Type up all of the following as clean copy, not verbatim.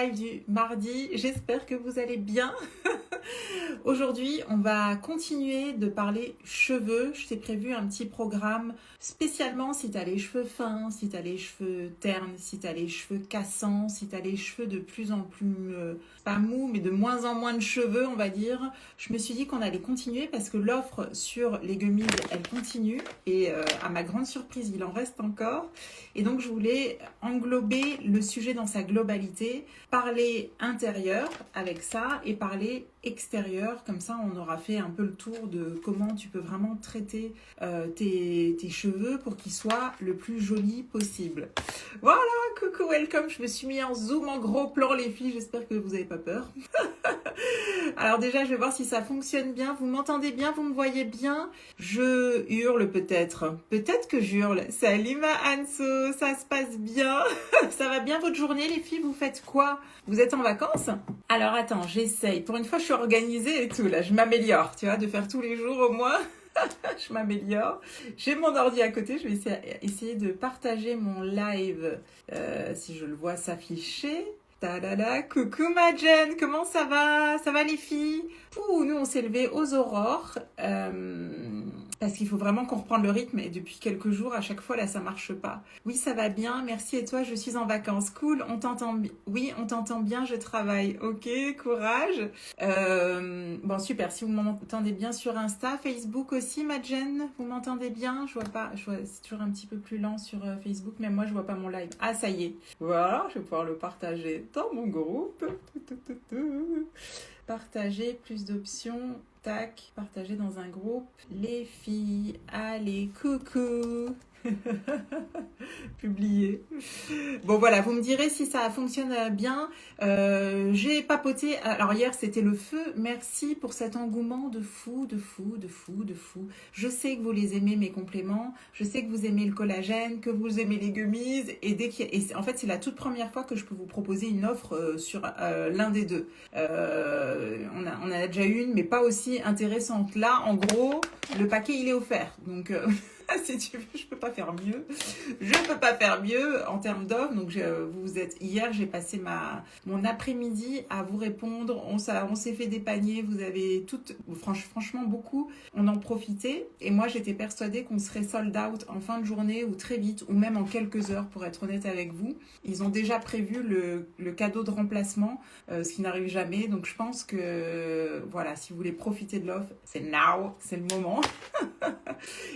live du mardi. J'espère que vous allez bien. Aujourd'hui, on va continuer de parler cheveux. Je t'ai prévu un petit programme spécialement si tu as les cheveux fins, si tu as les cheveux ternes, si tu as les cheveux cassants, si tu as les cheveux de plus en plus, pas mous, mais de moins en moins de cheveux, on va dire. Je me suis dit qu'on allait continuer parce que l'offre sur les gummies, elle continue. Et à ma grande surprise, il en reste encore. Et donc, je voulais englober le sujet dans sa globalité, parler intérieur avec ça et parler extérieur. Comme ça, on aura fait un peu le tour de comment tu peux vraiment traiter tes cheveux pour qu'ils soient le plus jolis possible. Voilà, coucou, welcome. Je me suis mis en zoom, en gros plan, les filles. J'espère que vous n'avez pas peur. Alors déjà, je vais voir si ça fonctionne bien. Vous m'entendez bien? Vous me voyez bien? Je hurle peut-être. Peut-être que j'hurle. Salut ma Anso, ça se passe bien? Ça va bien votre journée les filles? Vous faites quoi? Vous êtes en vacances? Alors attends, j'essaye. Pour une fois, je suis organisée et tout là. Je m'améliore, tu vois, de faire tous les jours au moins. Je m'améliore. J'ai mon ordi à côté. Je vais essayer de partager mon live si je le vois s'afficher. Ta-da-da. Coucou ma Jen, comment ça va? Ça va les filles? Ouh, nous on s'est levé aux aurores parce qu'il faut vraiment qu'on reprenne le rythme et depuis quelques jours à chaque fois là ça marche pas. Oui ça va bien, merci et toi? Je suis en vacances. Cool, on t'entend bien. Oui on t'entend bien, je travaille. Ok, courage. Bon super, si vous m'entendez bien sur Insta, Facebook aussi ma Jen, vous m'entendez bien? Je vois pas, c'est toujours un petit peu plus lent sur Facebook, mais moi je vois pas mon live. Ah ça y est, voilà, je vais pouvoir le partager dans mon groupe. Partager, plus d'options. Tac, partager dans un groupe. Les filles, allez, coucou. Publier. Bon voilà, vous me direz si ça fonctionne bien. J'ai papoté. Alors hier c'était le feu. Merci pour cet engouement de fou, de fou, de fou, de fou. Je sais que vous les aimez mes compléments. Je sais que vous aimez le collagène, que vous aimez les gummies. En fait c'est la toute première fois que je peux vous proposer une offre sur l'un des deux. On en a déjà une, mais pas aussi intéressante. Là, en gros, le paquet il est offert. Donc si tu veux, je peux pas faire mieux. Je peux pas faire mieux en termes d'offres. Donc hier, j'ai passé mon après-midi à vous répondre. On s'est fait des paniers. Vous avez toutes, franchement beaucoup. On en profitait. Et moi, j'étais persuadée qu'on serait sold out en fin de journée ou très vite ou même en quelques heures. Pour être honnête avec vous, ils ont déjà prévu le cadeau de remplacement, ce qui n'arrive jamais. Donc je pense que voilà, si vous voulez profiter de l'offre, c'est now, c'est le moment.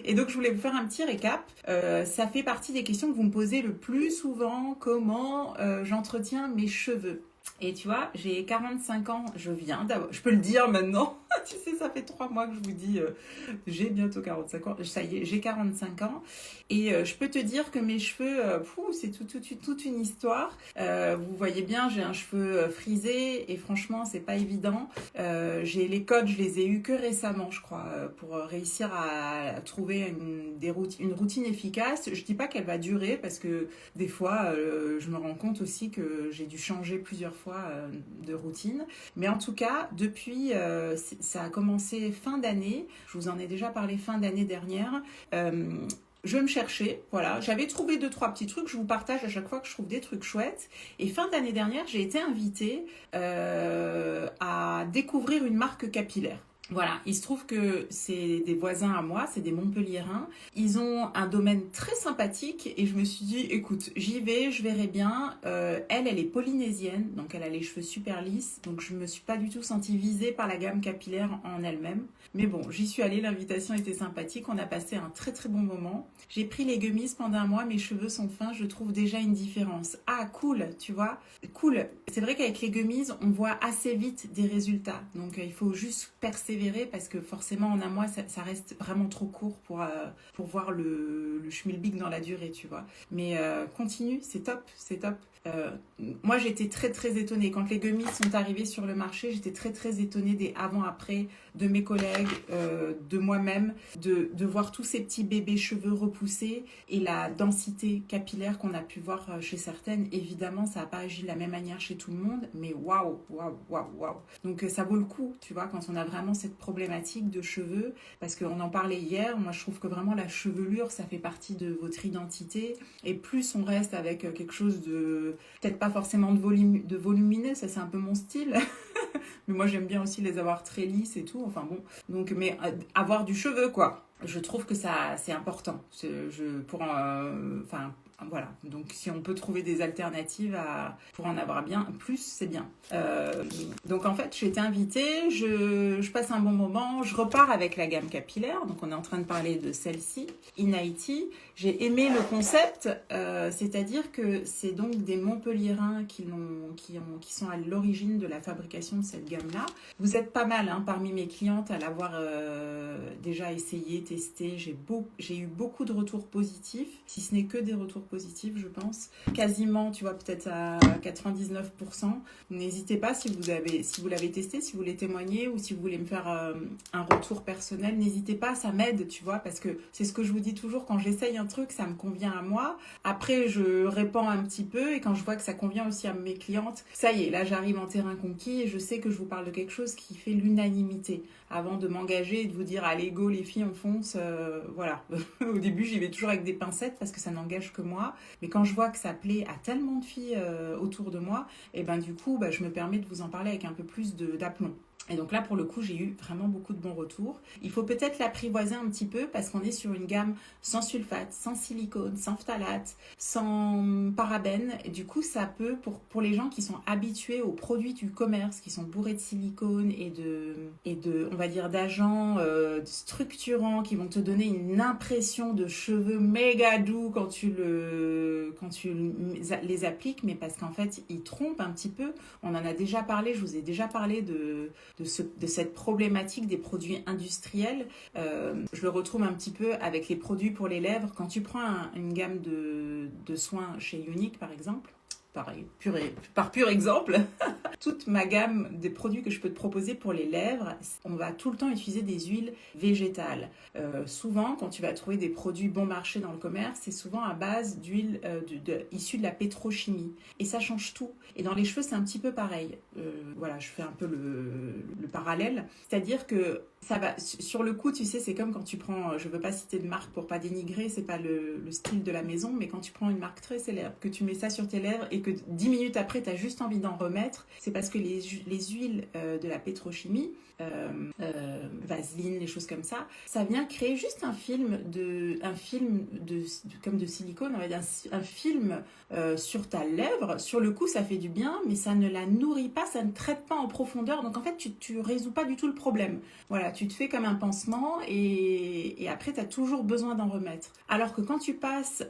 Et donc je voulais vous faire un petit récap. Ça fait partie des questions que vous me posez le plus souvent. Comment j'entretiens mes cheveux? Et tu vois, j'ai 45 ans, je peux le dire maintenant. Tu sais, ça fait 3 mois que je vous dis, j'ai bientôt 45 ans. Ça y est, j'ai 45 ans. Et je peux te dire que mes cheveux, c'est toute une histoire. Vous voyez bien, j'ai un cheveu frisé et franchement, c'est pas évident. J'ai les codes, je les ai eus que récemment, je crois, pour réussir à trouver une routine efficace. Je dis pas qu'elle va durer parce que des fois, je me rends compte aussi que j'ai dû changer plusieurs fois de routine. Mais en tout cas, depuis, ça a commencé fin d'année. Je vous en ai déjà parlé fin d'année dernière. Je me cherchais, voilà. J'avais trouvé 2-3 petits trucs. Je vous partage à chaque fois que je trouve des trucs chouettes. Et fin d'année dernière, j'ai été invitée à découvrir une marque capillaire. Voilà, il se trouve que c'est des voisins à moi, c'est des Montpelliérains. Ils ont un domaine très sympathique et je me suis dit, écoute, j'y vais, je verrai bien. Elle est polynésienne, donc elle a les cheveux super lisses. Donc je me suis pas du tout sentie visée par la gamme capillaire en elle-même. Mais bon, j'y suis allée, l'invitation était sympathique, on a passé un très très bon moment. J'ai pris les gummies pendant un mois, mes cheveux sont fins, je trouve déjà une différence. Ah cool, tu vois, cool. C'est vrai qu'avec les gummies, on voit assez vite des résultats. Donc il faut juste persévérer parce que forcément en un mois, ça reste vraiment trop court pour voir le schmilblick dans la durée, tu vois. Mais continue, c'est top, c'est top. Moi j'étais très très étonnée quand les gummies sont arrivées sur le marché, j'étais très très étonnée des avant-après de mes collègues, de moi-même, de voir tous ces petits bébés cheveux repoussés et la densité capillaire qu'on a pu voir chez certaines. Évidemment ça n'a pas agi de la même manière chez tout le monde, mais waouh. Donc ça vaut le coup, tu vois, quand on a vraiment cette problématique de cheveux, parce qu'on en parlait hier, moi je trouve que vraiment la chevelure, ça fait partie de votre identité, et plus on reste avec quelque chose de, peut-être pas forcément de volumineux, ça c'est un peu mon style, mais moi j'aime bien aussi les avoir très lisses et tout, enfin bon, donc, mais avoir du cheveu quoi. Je trouve que ça, c'est important. Enfin, voilà. Donc, si on peut trouver des alternatives pour en avoir bien plus, c'est bien. Donc, en fait, j'ai été invitée, je passe un bon moment, je repars avec la gamme capillaire. Donc, on est en train de parler de celle-ci, Inaiti. J'ai aimé le concept, c'est-à-dire que c'est donc des Montpelliérains qui sont à l'origine de la fabrication de cette gamme-là. Vous êtes pas mal parmi mes clientes à l'avoir déjà essayé, testé. J'ai eu beaucoup de retours positifs, si ce n'est que des retours positifs, je pense. Quasiment, tu vois, peut-être à 99%. N'hésitez pas si vous l'avez testé, si vous voulez témoigner ou si vous voulez me faire un retour personnel, n'hésitez pas, ça m'aide, tu vois, parce que c'est ce que je vous dis toujours, quand j'essaye un truc, ça me convient à moi. Après, je répands un petit peu et quand je vois que ça convient aussi à mes clientes, ça y est, là, j'arrive en terrain conquis et je sais que je vous parle de quelque chose qui fait l'unanimité. Avant de m'engager et de vous dire, allez, go, les filles, on fonce, voilà. Au début, j'y vais toujours avec des pincettes parce que ça n'engage que moi. Mais quand je vois que ça plaît à tellement de filles autour de moi, et ben du coup, je me permets de vous en parler avec un peu plus d'aplomb. Et donc là, pour le coup, j'ai eu vraiment beaucoup de bons retours. Il faut peut-être l'apprivoiser un petit peu parce qu'on est sur une gamme sans sulfate, sans silicone, sans phtalate, sans parabènes. Et du coup, ça peut, pour les gens qui sont habitués aux produits du commerce, qui sont bourrés de silicone et de on va dire, d'agents structurants qui vont te donner une impression de cheveux méga doux quand tu les appliques, mais parce qu'en fait, ils trompent un petit peu. On en a déjà parlé, je vous ai déjà parlé de cette problématique des produits industriels. Je le retrouve un petit peu avec les produits pour les lèvres. Quand tu prends une gamme de soins chez Unique, par exemple, par pur exemple, toute ma gamme des produits que je peux te proposer pour les lèvres, on va tout le temps utiliser des huiles végétales. Souvent, quand tu vas trouver des produits bon marché dans le commerce, c'est souvent à base d'huile issue de la pétrochimie. Et ça change tout. Et dans les cheveux, c'est un petit peu pareil. Voilà, je fais un peu le parallèle. C'est-à-dire que ça va, sur le coup, tu sais, c'est comme quand tu prends, je veux pas citer de marque pour pas dénigrer, c'est pas le style de la maison, mais quand tu prends une marque très célèbre, que tu mets ça sur tes lèvres et que 10 minutes après, tu as juste envie d'en remettre, c'est parce que les huiles de la pétrochimie, Vaseline, les choses comme ça vient créer juste un film comme de silicone, on va dire un film sur ta lèvre. Sur le coup, ça fait du bien, mais ça ne la nourrit pas, ça ne traite pas en profondeur. Donc en fait, tu résous pas du tout le problème. Voilà, tu te fais comme un pansement et après, tu as toujours besoin d'en remettre. Alors que quand tu passes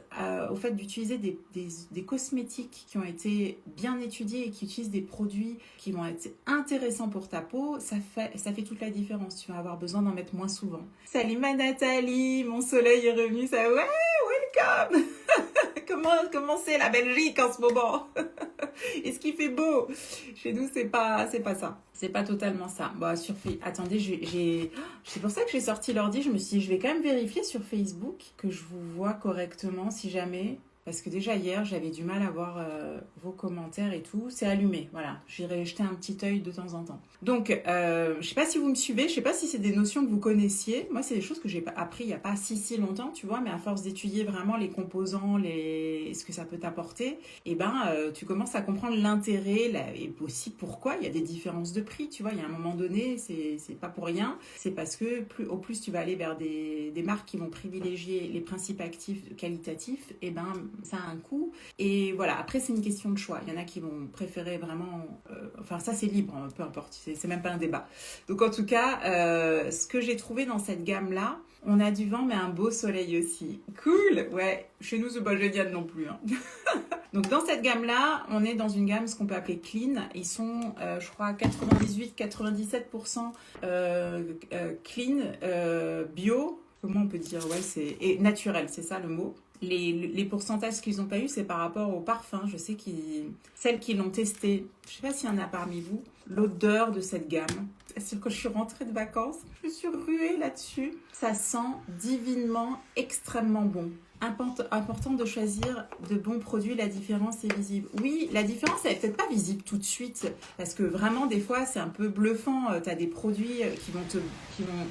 au fait d'utiliser des cosmétiques qui ont été bien étudiés et qui utilisent des produits qui vont être intéressants pour ta peau, ça fait toute la différence. Tu vas avoir besoin d'en mettre moins souvent. Salut ma Nathalie, mon soleil est revenu, ça ouais, welcome. Comment c'est la Belgique en ce moment? Est-ce qu'il fait beau? Chez nous, c'est pas ça. C'est pas totalement ça. Bon, attendez, c'est pour ça que j'ai sorti l'ordi. Je me suis dit, je vais quand même vérifier sur Facebook que je vous vois correctement si jamais. Parce que déjà hier, j'avais du mal à voir vos commentaires et tout. C'est allumé, voilà. J'irai jeter un petit œil de temps en temps. Donc, je sais pas si vous me suivez, je sais pas si c'est des notions que vous connaissiez. Moi, c'est des choses que j'ai appris il y a pas si longtemps, tu vois, mais à force d'étudier vraiment les composants, ce que ça peut t'apporter, tu commences à comprendre l'intérêt et aussi pourquoi il y a des différences de prix, tu vois. Il y a un moment donné, c'est pas pour rien. C'est parce que au plus tu vas aller vers des marques qui vont privilégier les principes actifs qualitatifs, ça a un coût. Et voilà, après, c'est une question de choix. Il y en a qui vont préférer vraiment... enfin, ça, c'est libre, peu importe. C'est même pas un débat. Donc, en tout cas, ce que j'ai trouvé dans cette gamme-là, on a du vent, mais un beau soleil aussi. Cool! Ouais, chez nous, c'est pas génial non plus. Donc, dans cette gamme-là, on est dans une gamme, ce qu'on peut appeler clean. Ils sont, je crois, 98-97% clean, bio. Comment on peut dire? Ouais, et naturel, c'est ça le mot. Les pourcentages qu'ils n'ont pas eu, c'est par rapport au parfum. Je sais celles qui l'ont testé, je ne sais pas s'il y en a parmi vous, l'odeur de cette gamme. C'est quand je suis rentrée de vacances, je me suis ruée là-dessus. Ça sent divinement extrêmement bon. Important de choisir de bons produits, la différence est visible. Oui, la différence, elle est peut-être pas visible tout de suite, parce que vraiment, des fois, c'est un peu bluffant. Tu as des produits qui vont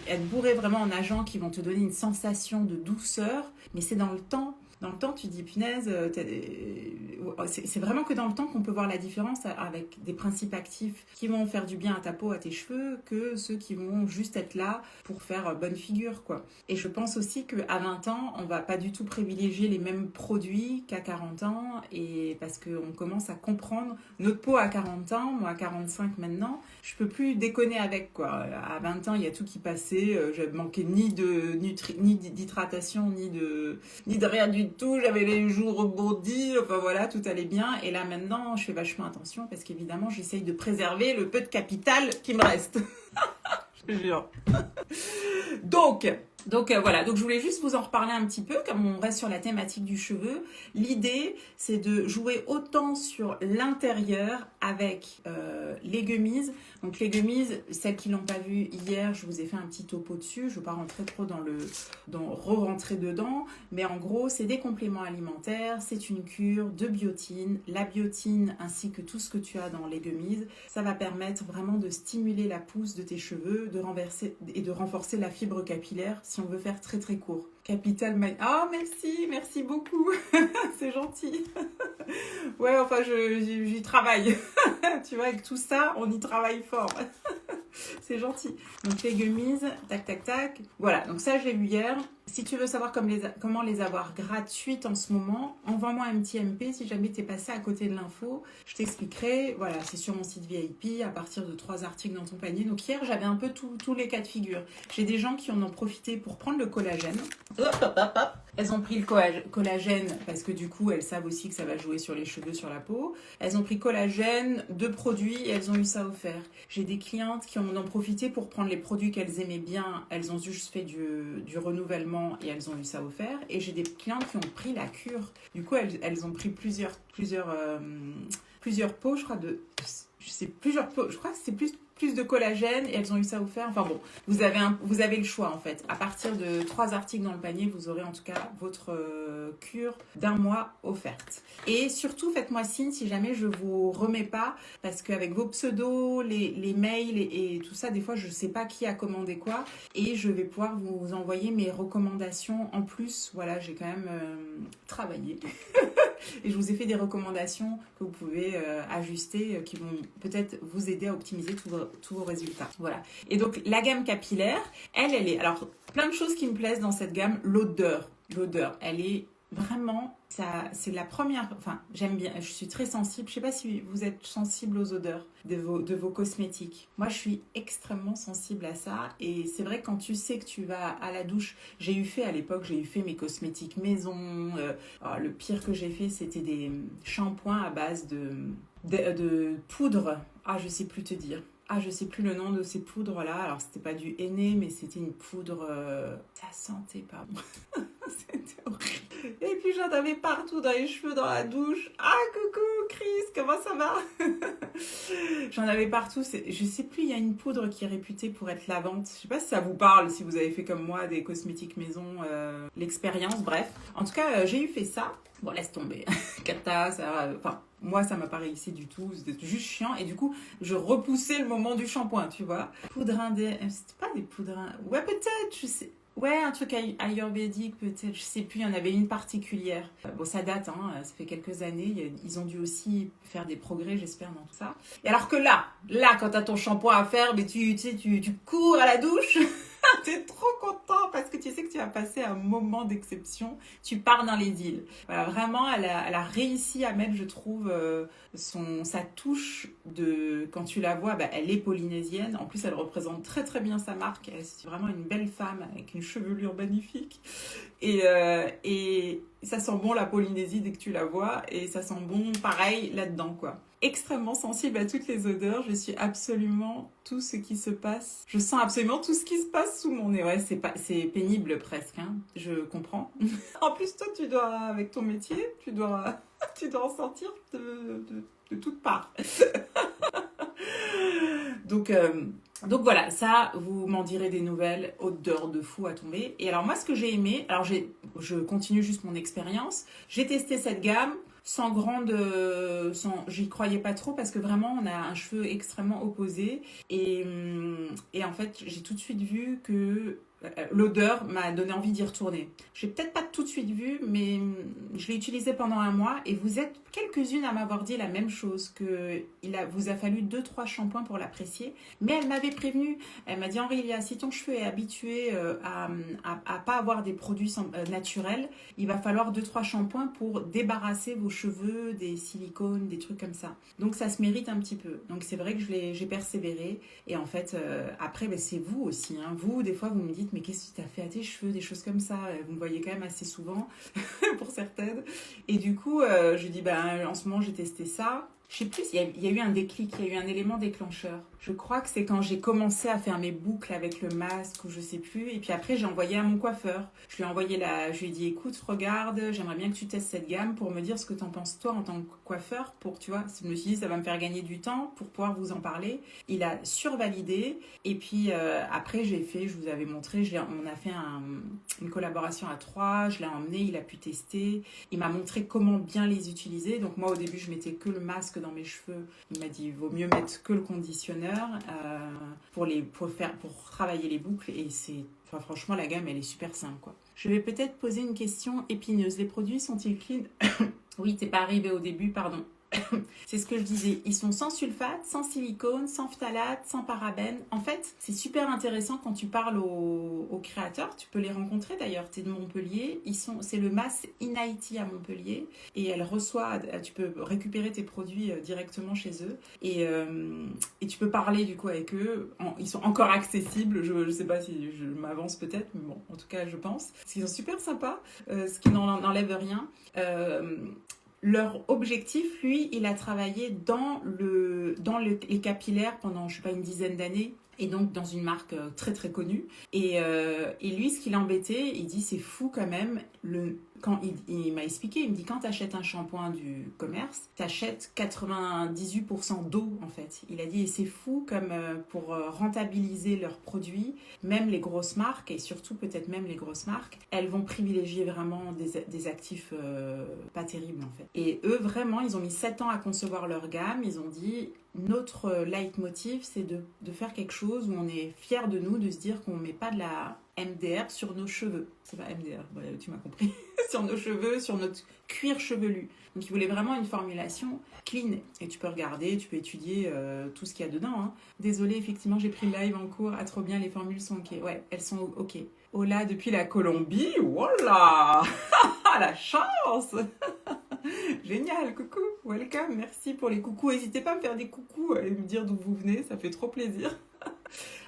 être bourrés vraiment en agents, qui vont te donner une sensation de douceur, mais c'est dans le temps. Dans le temps, tu dis, punaise, c'est vraiment que dans le temps qu'on peut voir la différence avec des principes actifs qui vont faire du bien à ta peau, à tes cheveux, que ceux qui vont juste être là pour faire bonne figure, quoi. Et je pense aussi qu'à 20 ans, on va pas du tout privilégier les mêmes produits qu'à 40 ans, et parce qu'on commence à comprendre notre peau à 40 ans, moi à 45 maintenant, je peux plus déconner avec, quoi. À 20 ans, il y a tout qui passait, j'avais manqué ni d'hydratation, ni de rien du tout, j'avais les joues rebondies, enfin voilà, tout allait bien. Et là maintenant, je fais vachement attention parce qu'évidemment, j'essaye de préserver le peu de capital qui me reste. Je te jure. Donc voilà, donc je voulais juste vous en reparler un petit peu, comme on reste sur la thématique du cheveu. L'idée, c'est de jouer autant sur l'intérieur avec les gummies. Donc les gummies, celles qui l'ont pas vu hier, je vous ai fait un petit topo dessus. Je ne vais pas rentrer trop re-rentrer dedans, mais en gros, c'est des compléments alimentaires, c'est une cure de biotine. La biotine ainsi que tout ce que tu as dans les gummies, ça va permettre vraiment de stimuler la pousse de tes cheveux, de renforcer la fibre capillaire si on veut faire très très court. Ah, merci beaucoup, c'est gentil. Ouais, enfin, j'y travaille. Tu vois, avec tout ça, on y travaille fort. C'est gentil. Donc les gummies, tac, tac, tac. Voilà, donc ça, je l'ai vu hier. Si tu veux savoir comment les avoir gratuites en ce moment, envoie-moi un petit MP si jamais tu es passé à côté de l'info. Je t'expliquerai. Voilà, c'est sur mon site VIP à partir de 3 articles dans ton panier. Donc hier, j'avais un peu tous les cas de figure. J'ai des gens qui en ont profité pour prendre le collagène. Elles ont pris le collagène parce que du coup, elles savent aussi que ça va jouer sur les cheveux, sur la peau. Elles ont pris collagène, 2 produits et elles ont eu ça offert. J'ai des clientes qui en ont profité pour prendre les produits qu'elles aimaient bien. Elles ont juste fait du renouvellement et elles ont eu ça offert. Et j'ai des clientes qui ont pris la cure. Du coup, elles ont pris plusieurs pots, je crois, plusieurs pots. Je crois que c'est plus de collagène et elles ont eu ça offert. Enfin bon, vous avez le choix en fait. À partir de 3 articles dans le panier, vous aurez en tout cas votre cure d'1 mois offerte. Et surtout, faites-moi signe si jamais je vous remets pas, parce qu'avec vos pseudos, les mails et tout ça, des fois je sais pas qui a commandé quoi et je vais pouvoir vous envoyer mes recommandations en plus. Voilà, j'ai quand même travaillé. Et je vous ai fait des recommandations que vous pouvez ajuster, qui vont peut-être vous aider à optimiser tous vos résultats. Voilà. Et donc, la gamme capillaire, elle est... Alors, plein de choses qui me plaisent dans cette gamme. L'odeur, elle est vraiment... c'est la première... Enfin, j'aime bien. Je suis très sensible. Je ne sais pas si vous êtes sensible aux odeurs de vos cosmétiques. Moi, je suis extrêmement sensible à ça. Et c'est vrai, quand tu sais que tu vas à la douche... À l'époque, j'ai eu fait mes cosmétiques maison. Le pire que j'ai fait, c'était des shampoings à base de poudre. Ah, je sais plus te dire. Ah, je sais plus le nom de ces poudres-là. Alors, c'était pas du henné, mais c'était une poudre... Ça sentait pas bon. C'était horrible. Et puis, j'en avais partout dans les cheveux, dans la douche. Ah, coucou, Chris, comment ça va? J'en avais partout. Je sais plus, il y a une poudre qui est réputée pour être lavante. Je sais pas si ça vous parle, si vous avez fait comme moi des cosmétiques maison, l'expérience, bref. En tout cas, j'ai eu fait ça. Bon, laisse tomber. Cata, ça... Enfin... Moi, ça m'a pas réussi du tout, c'était juste chiant. Et du coup, je repoussais le moment du shampoing, tu vois. Poudre c'était pas des poudres... Ouais, peut-être, je sais... Ouais, un truc ayurvédique, peut-être, je sais plus, il y en avait une particulière. Bon, ça date, hein, ça fait quelques années. Ils ont dû aussi faire des progrès, j'espère, dans tout ça. Et alors que là, quand t'as ton shampoing à faire, mais tu cours à la douche... T'es trop content parce que tu sais que tu vas passer un moment d'exception. Tu pars dans les îles. Voilà, vraiment, elle a réussi à mettre, je trouve, sa touche de... Quand tu la vois, bah, elle est polynésienne. En plus, elle représente très très bien sa marque. C'est vraiment une belle femme avec une chevelure magnifique. Et ça sent bon la Polynésie dès que tu la vois. Et ça sent bon, pareil, là-dedans, quoi. Extrêmement sensible à toutes les odeurs. Je suis absolument tout ce qui se passe. Je sens absolument tout ce qui se passe sous mon nez. Ouais, c'est pénible presque, hein. Je comprends. En plus, toi, tu dois, avec ton métier, tu dois en sentir de toutes parts. Donc, euh, donc voilà, ça, vous m'en direz des nouvelles, odeur de fou à tomber. Et alors moi, ce que j'ai aimé, je continue juste mon expérience. J'ai testé cette gamme sans j'y croyais pas trop parce que vraiment, on a un cheveu extrêmement opposé. Et en fait, j'ai tout de suite vu que l'odeur m'a donné envie d'y retourner. J'ai peut-être pas tout de suite vu, mais je l'ai utilisé pendant un mois et vous êtes quelques-unes à m'avoir dit la même chose, que vous a fallu deux trois shampoings pour l'apprécier. Mais elle m'avait prévenu, elle m'a dit Aurélia, si ton cheveu est habitué à pas avoir des produits naturels, il va falloir deux trois shampoings pour débarrasser vos cheveux des silicones, des trucs comme ça. Donc ça se mérite un petit peu. Donc c'est vrai que j'ai persévéré. Et en fait, après, ben, c'est vous aussi. Hein. Vous, des fois, vous me dites, mais qu'est-ce que tu as fait à tes cheveux, des choses comme ça. Vous me voyez quand même assez souvent, pour certaines. Et du coup, je dis, ben, en ce moment, j'ai testé ça. Je sais plus, il y a eu un déclic, il y a eu un élément déclencheur. Je crois que c'est quand j'ai commencé à faire mes boucles avec le masque ou je sais plus. Et puis après, j'ai envoyé à mon coiffeur. Je lui ai dit, écoute, regarde, j'aimerais bien que tu testes cette gamme pour me dire ce que t'en penses toi en tant que coiffeur. Pour, tu vois, je me suis dit, ça va me faire gagner du temps pour pouvoir vous en parler. Il a survalidé. Et puis après, je vous avais montré, on a fait une collaboration à trois. Je l'ai emmené, il a pu tester. Il m'a montré comment bien les utiliser. Donc moi, au début, je mettais que le masque dans mes cheveux. Il m'a dit, il vaut mieux mettre que le conditionneur pour travailler les boucles. Et enfin, franchement, la gamme, elle est super simple, quoi. Je vais peut-être poser une question épineuse. Les produits sont-ils clean? Oui, t'es pas arrivé au début, pardon. C'est ce que je disais. Ils sont sans sulfate, sans silicone, sans phtalate, sans parabènes. En fait, c'est super intéressant quand tu parles aux créateurs. Tu peux les rencontrer d'ailleurs. Tu es de Montpellier. C'est le MAS Inaiti à Montpellier. Et tu peux récupérer tes produits directement chez eux. Et tu peux parler du coup avec eux. Ils sont encore accessibles. Je ne sais pas si je m'avance peut-être, mais bon, en tout cas, je pense. Parce qu'ils sont super sympas, ce qui n'enlève rien. Leur objectif, lui, il a travaillé dans les capillaires pendant, je sais pas, une dizaine d'années. Et donc dans une marque très très connue. Et lui, ce qui l'embêtait, il dit c'est fou quand même. Quand il m'a expliqué, il me dit quand tu achètes un shampoing du commerce, tu achètes 98% d'eau en fait. Il a dit et c'est fou comme pour rentabiliser leurs produits, même les grosses marques et surtout peut-être même les grosses marques, elles vont privilégier vraiment des actifs pas terribles en fait. Et eux vraiment, ils ont mis 7 ans à concevoir leur gamme. Ils ont dit notre leitmotiv, c'est de faire quelque chose où on est fier de nous, de se dire qu'on ne met pas de la MDR sur nos cheveux. C'est pas MDR, tu m'as compris. Sur nos cheveux, sur notre cuir chevelu. Donc ils voulaient vraiment une formulation clean. Et tu peux regarder, tu peux étudier tout ce qu'il y a dedans. Hein. Désolée, effectivement, j'ai pris le live en cours. Ah, trop bien, les formules sont ok. Ouais, elles sont ok. Hola, depuis la Colombie. Voilà. La chance. Génial, coucou, welcome, merci pour les coucous. N'hésitez pas à me faire des coucous et me dire d'où vous venez, ça fait trop plaisir.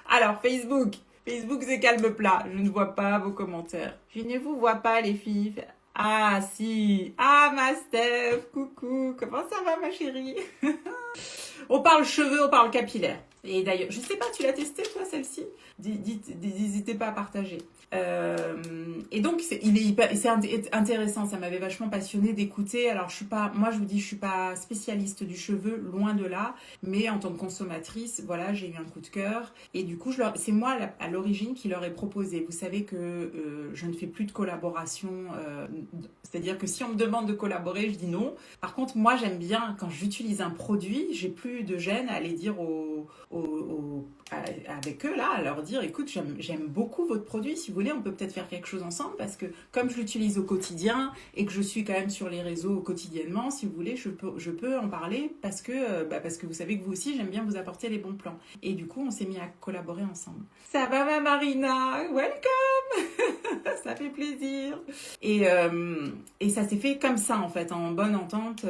Alors, Facebook, c'est calme plat, je ne vois pas vos commentaires. Je ne vous vois pas les filles. Ah si, ah ma Steph, coucou, comment ça va ma chérie? On parle cheveux, on parle capillaire. Et d'ailleurs, je sais pas, tu l'as testé toi celle-ci? N'hésitez pas à partager. Et donc c'est intéressant, ça m'avait vachement passionné d'écouter. Alors moi je vous dis, je suis pas spécialiste du cheveu, loin de là, mais en tant que consommatrice, voilà, j'ai eu un coup de cœur. Et du coup, c'est moi à l'origine qui leur ai proposé. Vous savez que je ne fais plus de collaboration, c'est-à-dire que si on me demande de collaborer, je dis non. Par contre, moi j'aime bien quand j'utilise un produit, j'ai plus de gêne à aller dire avec eux là, à leur dire écoute, j'aime beaucoup votre produit, si vous voulez on peut peut-être faire quelque chose ensemble parce que comme je l'utilise au quotidien et que je suis quand même sur les réseaux quotidiennement, si vous voulez je peux en parler parce que vous savez que vous aussi j'aime bien vous apporter les bons plans. Et du coup on s'est mis à collaborer ensemble. Ça va ma Marina? Welcome. Ça fait plaisir. Et ça s'est fait comme ça en fait, en bonne entente.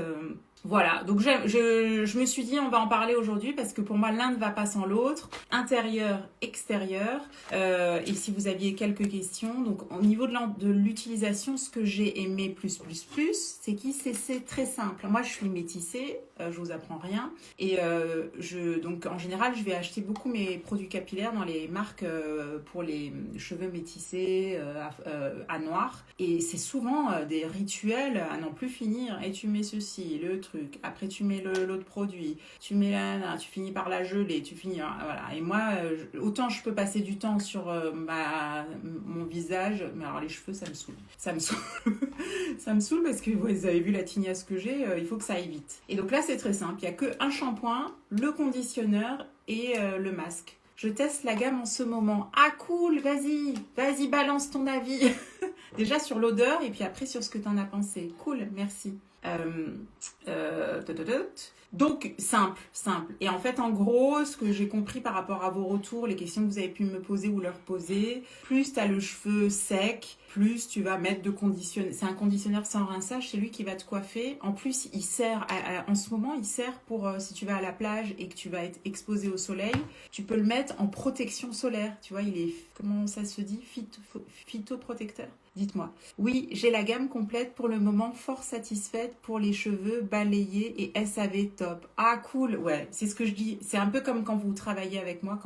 Voilà, donc je me suis dit on va en parler aujourd'hui parce que pour moi l'un ne va pas sans l'autre, intérieur, extérieur. Et si vous aviez quelques questions, donc au niveau de l'utilisation, ce que j'ai aimé c'est c'est très simple. Moi je suis métissée, je vous apprends rien, et donc en général je vais acheter beaucoup mes produits capillaires dans les marques pour les cheveux métissés à noir, et c'est souvent des rituels à n'en plus finir. Et tu mets ceci, le truc, après tu mets l'autre produit, tu mets tu finis par la geler, tu finis, voilà. Et moi, autant je peux passer du temps sur mon visage, mais alors les cheveux, ça me saoule. Ça me saoule. Ça me saoule parce que vous avez vu la tignasse que j'ai, il faut que ça aille vite. Et donc là, c'est très simple, il n'y a qu'un shampoing, le conditionneur et le masque. Je teste la gamme en ce moment. Ah cool, vas-y, balance ton avis. Déjà sur l'odeur et puis après sur ce que tu en as pensé. Cool, merci. Donc, simple. Et en fait, en gros, ce que j'ai compris par rapport à vos retours, les questions que vous avez pu me poser ou leur poser, plus tu as le cheveu sec, plus tu vas mettre de conditionner. C'est un conditionneur sans rinçage, c'est lui qui va te coiffer. En plus, il sert, en ce moment, il sert pour, si tu vas à la plage et que tu vas être exposé au soleil, tu peux le mettre en protection solaire. Tu vois, il est, comment ça se dit, phytoprotecteur. Dites-moi. Oui, j'ai la gamme complète pour le moment, fort satisfaite pour les cheveux balayés et SAV top. Ah cool, ouais, c'est ce que je dis. C'est un peu comme quand vous travaillez avec moi,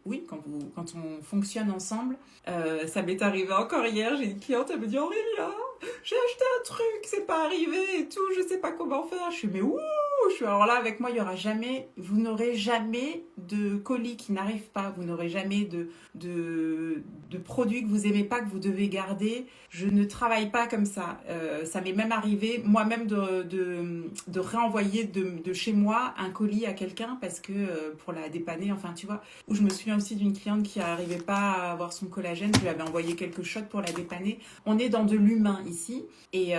oui, quand on fonctionne ensemble. Ça m'est arrivé encore hier, j'ai une cliente, elle me dit Aurélia, j'ai acheté un truc, c'est pas arrivé et tout, je sais pas comment faire. Je suis mais ouh, alors là avec moi il y aura jamais, vous n'aurez jamais de colis qui n'arrive pas, vous n'aurez jamais de produits que vous aimez pas que vous devez garder. Je ne travaille pas comme ça. Ça m'est même arrivé moi-même de réenvoyer de chez moi un colis à quelqu'un parce que pour la dépanner, enfin tu vois. Ou je me souviens aussi d'une cliente qui n'arrivait pas à avoir son collagène, je lui avais envoyé quelques shots pour la dépanner. On est dans de l'humain ici et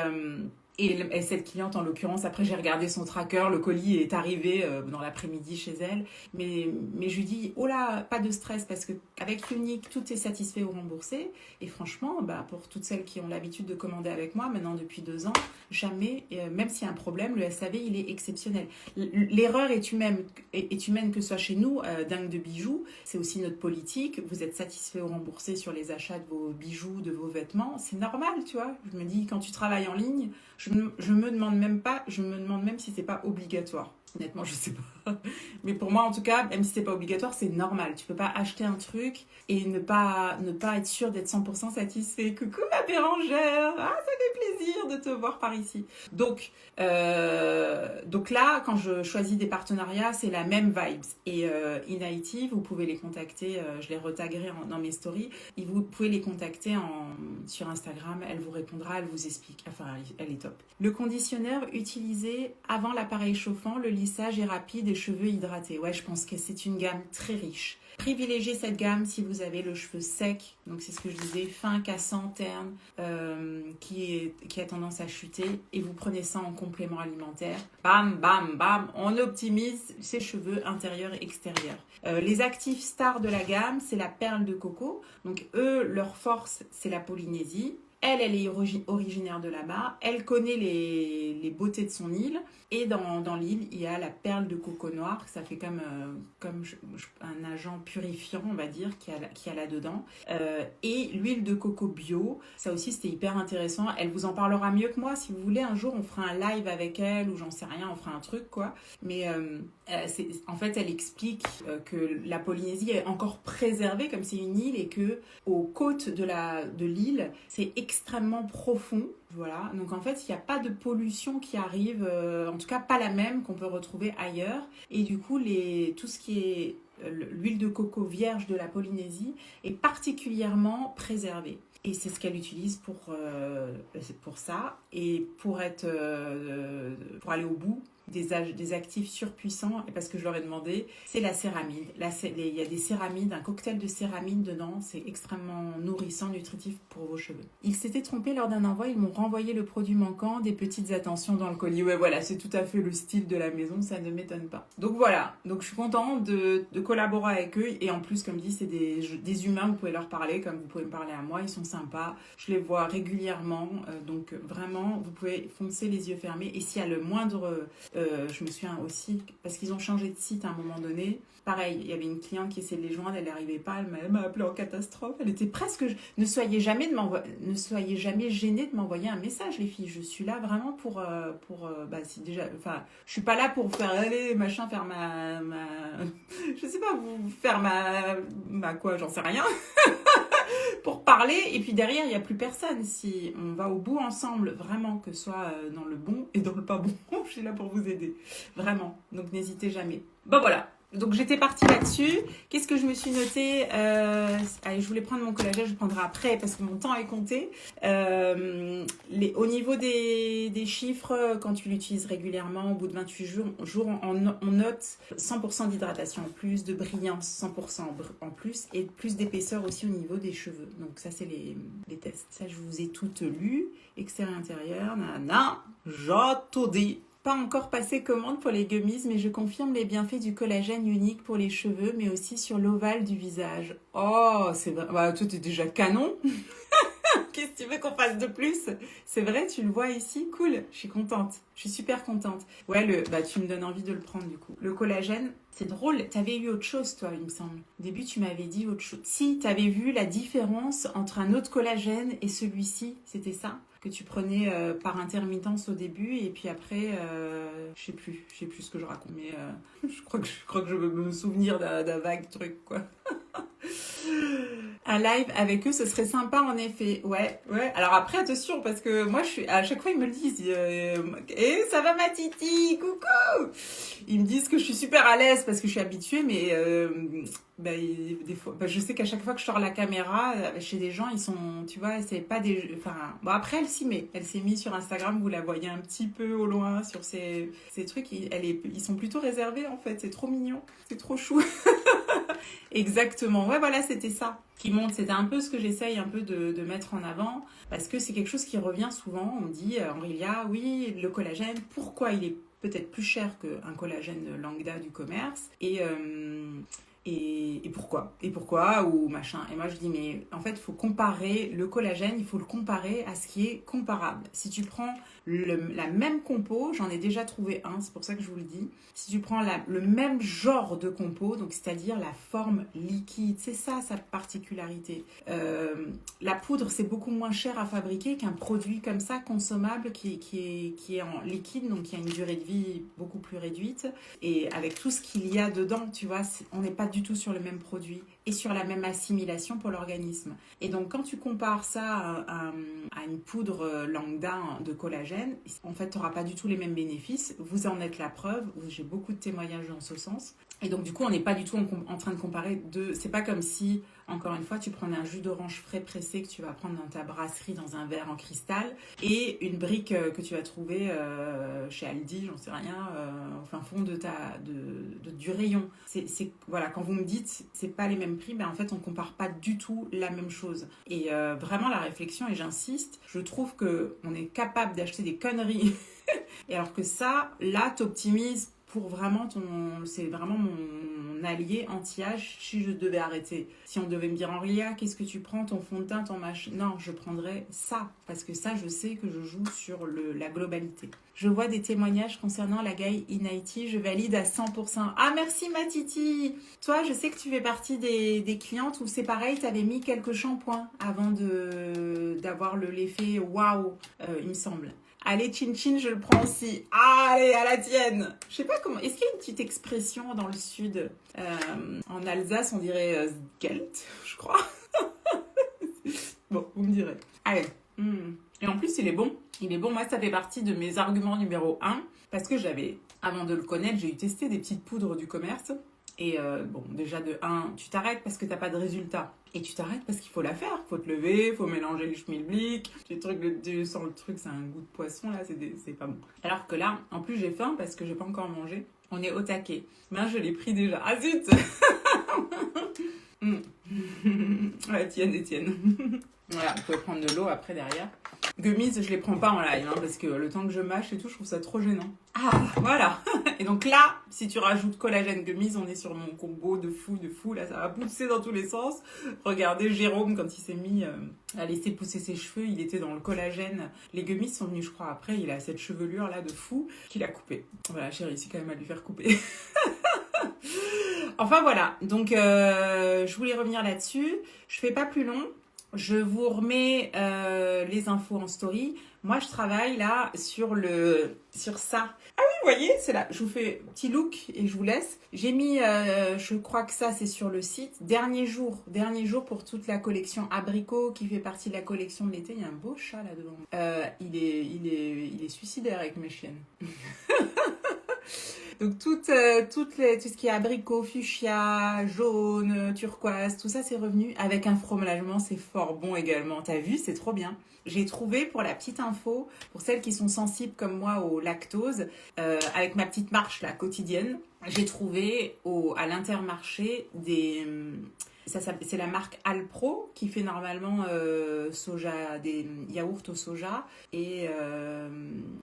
cette cliente, en l'occurrence, après j'ai regardé son tracker, le colis est arrivé dans l'après-midi chez elle. Mais je lui dis, oh là, pas de stress, parce qu'avec l'Unique, tout est satisfait ou remboursé. Et franchement, pour toutes celles qui ont l'habitude de commander avec moi, maintenant depuis 2 ans, jamais, même s'il y a un problème, le SAV, il est exceptionnel. L'erreur est humaine, que ce soit chez nous, Dingue de bijoux, c'est aussi notre politique. Vous êtes satisfait ou remboursé sur les achats de vos bijoux, de vos vêtements. C'est normal, tu vois. Je me dis, quand tu travailles en ligne, je me demande même si c'est pas obligatoire. Honnêtement, je sais pas. Mais pour moi, en tout cas, même si c'est pas obligatoire, c'est normal. Tu peux pas acheter un truc et ne pas être sûr d'être 100% satisfait. Coucou ma Bérangère, ah ça fait plaisir de te voir par ici. Donc là, quand je choisis des partenariats, c'est la même vibes. Et Inaiti, vous pouvez les contacter. Je les retaguerai dans mes stories. Et vous pouvez les contacter sur Instagram. Elle vous répondra, elle vous explique. Enfin, elle est top. Le conditionneur utilisé avant l'appareil chauffant, le lissage est rapide et cheveux hydratés. Ouais, je pense que c'est une gamme très riche. Privilégiez cette gamme si vous avez le cheveu sec, donc c'est ce que je disais, fin, cassant, terne, qui a tendance à chuter, et vous prenez ça en complément alimentaire. Bam, bam, bam, on optimise ses cheveux intérieurs et extérieurs. Les actifs stars de la gamme, c'est la perle de coco. Donc eux, leur force, c'est la Polynésie. Elle est originaire de là-bas. Elle connaît les beautés de son île. Et dans l'île, il y a la perle de coco noir. Ça fait comme un agent purifiant, on va dire, qui a là-dedans. Et l'huile de coco bio. Ça aussi, c'était hyper intéressant. Elle vous en parlera mieux que moi. Si vous voulez, un jour, on fera un live avec elle ou j'en sais rien, on fera un truc, quoi. Mais en fait, elle explique que la Polynésie est encore préservée comme c'est une île et que aux côtes de l'île, c'est extrêmement profond. Voilà, donc en fait, il n'y a pas de pollution qui arrive, en tout cas pas la même qu'on peut retrouver ailleurs. Et du coup, tout ce qui est l'huile de coco vierge de la Polynésie est particulièrement préservée. Et c'est ce qu'elle utilise pour ça. Et pour aller au bout des actifs surpuissants, et parce que je leur ai demandé, c'est la céramide. Il y a des céramides, un cocktail de céramides dedans, c'est extrêmement nourrissant, nutritif pour vos cheveux. Ils s'étaient trompés lors d'un envoi, ils m'ont renvoyé le produit manquant, des petites attentions dans le colis. Ouais, voilà, c'est tout à fait le style de la maison, ça ne m'étonne pas. Donc voilà, donc je suis contente de collaborer avec eux, et en plus, comme dit, c'est des humains, vous pouvez leur parler, comme vous pouvez me parler à moi, ils sont sympas, je les vois régulièrement, donc vraiment, vous pouvez foncer les yeux fermés, et s'il y a le moindre... je me souviens aussi, parce qu'ils ont changé de site à un moment donné. Pareil, il y avait une cliente qui essayait de les joindre, elle n'arrivait pas, elle m'a appelé en catastrophe. Elle était presque... Ne soyez jamais gênés de m'envoyer un message, les filles. Je suis là vraiment pour si déjà... Enfin, je suis pas là pour faire aller, machin, faire je sais pas, faire ma quoi, j'en sais rien. pour parler. Et puis derrière, il n'y a plus personne. Si on va au bout ensemble, vraiment, que ce soit dans le bon et dans le pas bon, je suis là pour vous aider. Vraiment. Donc n'hésitez jamais. Bon voilà. Donc j'étais partie là-dessus. Qu'est-ce que je me suis noté allez, je voulais prendre mon collagène, je le prendrai après parce que mon temps est compté. Au niveau des chiffres, quand tu l'utilises régulièrement, au bout de 28 jours on note 100% d'hydratation en plus, de brillance 100% en plus et plus d'épaisseur aussi au niveau des cheveux. Donc ça c'est les tests. Ça je vous ai toutes lues. Extérieur, intérieur, nanana, j'attendais. Pas encore passé commande pour les gummies, mais je confirme les bienfaits du collagène unique pour les cheveux, mais aussi sur l'ovale du visage. Oh, c'est vrai. Bah, toi, t'es déjà canon. Qu'est-ce que tu veux qu'on fasse de plus? C'est vrai, tu le vois ici. Cool. Je suis contente. Je suis super contente. Ouais, bah, tu me donnes envie de le prendre, du coup. Le collagène, c'est drôle. T'avais eu autre chose, toi, il me semble. Au début, tu m'avais dit autre chose. Si, t'avais vu la différence entre un autre collagène et celui-ci. C'était ça? Que tu prenais par intermittence au début et puis après, je sais plus ce que je raconte, mais je crois que je veux me souvenir d'un vague truc, quoi. Un live avec eux, ce serait sympa en effet. Ouais. Alors après, attention, parce que moi, à chaque fois, ils me le disent. Ça va ma titi, coucou. Ils me disent que je suis super à l'aise parce que je suis habituée, mais des fois, je sais qu'à chaque fois que je sors la caméra chez des gens, ils sont, tu vois, c'est pas des, enfin, bon après elle s'y met. Elle s'est mise sur Instagram, vous la voyez un petit peu au loin sur ces trucs. Ils sont plutôt réservés en fait. C'est trop mignon, c'est trop chou. Exactement. Ouais, voilà, c'était ça qui monte. C'était un peu ce que j'essaye un peu de mettre en avant parce que c'est quelque chose qui revient souvent. On me dit, Aurélia, oui, le collagène, pourquoi il est peut-être plus cher qu'un collagène lambda du commerce et pourquoi ou machin. Et moi je dis mais en fait il faut comparer le collagène, il faut le comparer à ce qui est comparable. Si tu prends la même compo, j'en ai déjà trouvé un, c'est pour ça que je vous le dis. Si tu prends le même genre de compo, donc c'est-à-dire la forme liquide, c'est ça sa particularité. La poudre c'est beaucoup moins cher à fabriquer qu'un produit comme ça consommable qui est en liquide, donc qui a une durée de vie beaucoup plus réduite et avec tout ce qu'il y a dedans, tu vois, on n'est pas du tout sur le même produit et sur la même assimilation pour l'organisme. Et donc quand tu compares ça à une poudre lambda de collagène, en fait tu n'auras pas du tout les mêmes bénéfices. Vous en êtes la preuve, j'ai beaucoup de témoignages dans ce sens. Et donc du coup on n'est pas du tout en train de comparer deux. C'est pas comme si, encore une fois, tu prenais un jus d'orange frais pressé que tu vas prendre dans ta brasserie dans un verre en cristal et une brique que tu vas trouver chez Aldi, j'en sais rien, au fin fond du rayon. Voilà, quand vous me dites c'est pas les mêmes prix, en fait on compare pas du tout la même chose. Et vraiment la réflexion, et j'insiste, je trouve que on est capable d'acheter des conneries et alors que ça, là, t'optimises pour vraiment c'est vraiment mon allié anti-âge si je devais arrêter. Si on devait me dire, Aurélia, qu'est-ce que tu prends, ton fond de teint, ton machin? Non, je prendrais ça, parce que ça, je sais que je joue sur la globalité. Je vois des témoignages concernant la gaille Inaiti, je valide à 100%. Ah, merci ma titi. Toi, je sais que tu fais partie des clientes où c'est pareil, tu avais mis quelques shampoings avant d'avoir l'effet waouh, il me semble. Allez, chin chin, je le prends aussi. Allez, à la tienne. Je sais pas comment. Est-ce qu'il y a une petite expression dans le sud en Alsace, on dirait Gelt, je crois. Bon, vous me direz. Allez. Et en plus, il est bon. Il est bon. Moi, ça fait partie de mes arguments numéro 1. Parce que avant de le connaître, j'ai eu testé des petites poudres du commerce. Et bon, déjà de 1, tu t'arrêtes parce que t'as pas de résultat. Et tu t'arrêtes parce qu'il faut la faire. Faut te lever, faut mélanger le schmilblick. Tu sens le truc, c'est un goût de poisson là, c'est pas bon. Alors que là, en plus j'ai faim parce que j'ai pas encore mangé. On est au taquet. Mais je l'ai pris déjà. Ah zut. Ouais, tienne. Voilà, vous pouvez prendre de l'eau après derrière. Gummies, je les prends pas en live, parce que le temps que je mâche et tout, je trouve ça trop gênant. Ah, voilà. Et donc là, si tu rajoutes collagène gummies, on est sur mon combo de fou, là, ça va pousser dans tous les sens. Regardez Jérôme, quand il s'est mis à laisser pousser ses cheveux, il était dans le collagène. Les gummies sont venus, je crois, après, il a cette chevelure là de fou qu'il a coupé. Voilà, j'ai réussi quand même à lui faire couper. Enfin voilà, donc je voulais revenir là-dessus. Je fais pas plus long. Je vous remets les infos en story. Moi, je travaille là sur ça. Ah oui, vous voyez, c'est là. Je vous fais un petit look et je vous laisse. J'ai mis, je crois que ça, c'est sur le site. Dernier jour pour toute la collection Abricot qui fait partie de la collection de l'été. Il y a un beau chat là-dedans. Il est suicidaire avec mes chiennes. Donc tout ce qui est abricot, fuchsia, jaune, turquoise, tout ça c'est revenu avec un fromagement, c'est fort bon également. T'as vu, c'est trop bien. J'ai trouvé pour la petite info, pour celles qui sont sensibles comme moi au lactose, avec ma petite marche là quotidienne, j'ai trouvé à l'Intermarché c'est la marque Alpro qui fait normalement des yaourts au soja et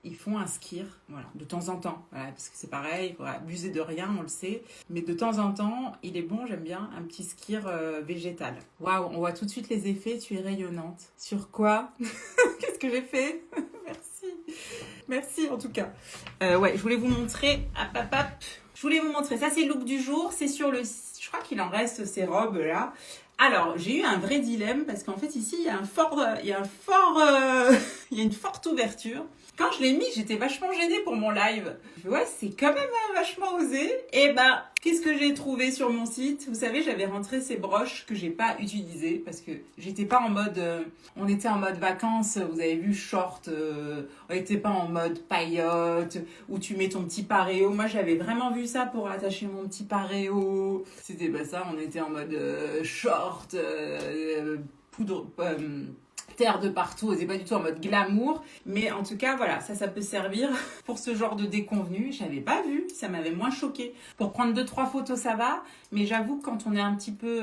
ils font un skyr, voilà, de temps en temps, voilà, parce que c'est pareil, il faut abuser de rien, on le sait, mais de temps en temps, il est bon, j'aime bien, un petit skyr végétal. Waouh, on voit tout de suite les effets, tu es rayonnante. Sur quoi? Qu'est-ce que j'ai fait? Merci en tout cas. Ouais, je voulais vous montrer, je voulais vous montrer, ça c'est le look du jour, c'est sur le... Je crois qu'il en reste ces robes là. Alors, j'ai eu un vrai dilemme parce qu'en fait ici, il y a il y a une forte ouverture. Quand je l'ai mis, j'étais vachement gênée pour mon live. Ouais, c'est quand même vachement osé. Et ben, qu'est-ce que j'ai trouvé sur mon site? Vous savez, j'avais rentré ces broches que j'ai pas utilisées parce que j'étais pas en mode... on était en mode vacances, vous avez vu, short. On était pas en mode paillotte où tu mets ton petit paréo. Moi, j'avais vraiment vu ça pour attacher mon petit paréo. C'était pas ça, on était en mode short, poudre... terre de partout, c'est pas du tout en mode glamour, mais en tout cas voilà, ça peut servir pour ce genre de déconvenu. J'avais pas vu, ça m'avait moins choqué. Pour prendre 2-3 photos ça va, mais j'avoue que quand on est un petit peu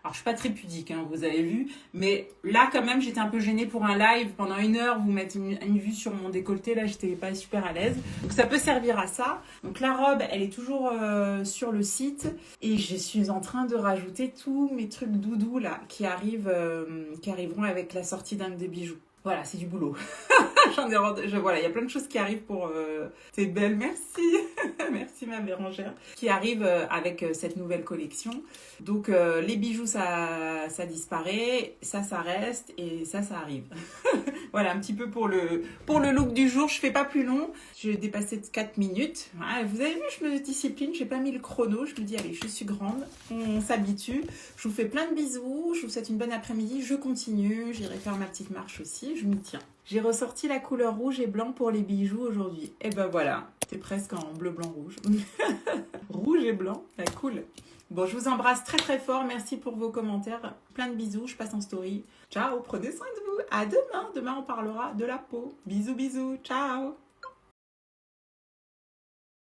alors je suis pas très pudique, hein, vous avez vu, mais là quand même j'étais un peu gênée pour un live pendant 1 heure, vous mettre une vue sur mon décolleté, là j'étais pas super à l'aise, donc ça peut servir à ça. Donc la robe elle est toujours sur le site et je suis en train de rajouter tous mes trucs doudou là qui arriveront avec la sortie d'un des bijoux. Voilà, c'est du boulot. Voilà, il y a plein de choses qui arrivent pour... T'es belle, merci. Merci ma Bérangère. Qui arrivent avec cette nouvelle collection. Donc les bijoux, ça disparaît, ça reste et ça arrive. Voilà, un petit peu pour le look du jour. Je fais pas plus long. J'ai dépassé de 4 minutes. Voilà, vous avez vu, je me discipline. J'ai pas mis le chrono. Je me dis, allez, je suis grande. On s'habitue. Je vous fais plein de bisous. Je vous souhaite une bonne après-midi. Je continue. J'irai faire ma petite marche aussi. Je m'y tiens. J'ai ressorti la couleur rouge et blanc pour les bijoux aujourd'hui. Et ben voilà, c'est presque en bleu, blanc, rouge. Rouge et blanc, cool. Bon, je vous embrasse très très fort. Merci pour vos commentaires. Plein de bisous. Je passe en story. Ciao, prenez soin de vous. À demain. Demain, on parlera de la peau. Bisous, bisous. Ciao.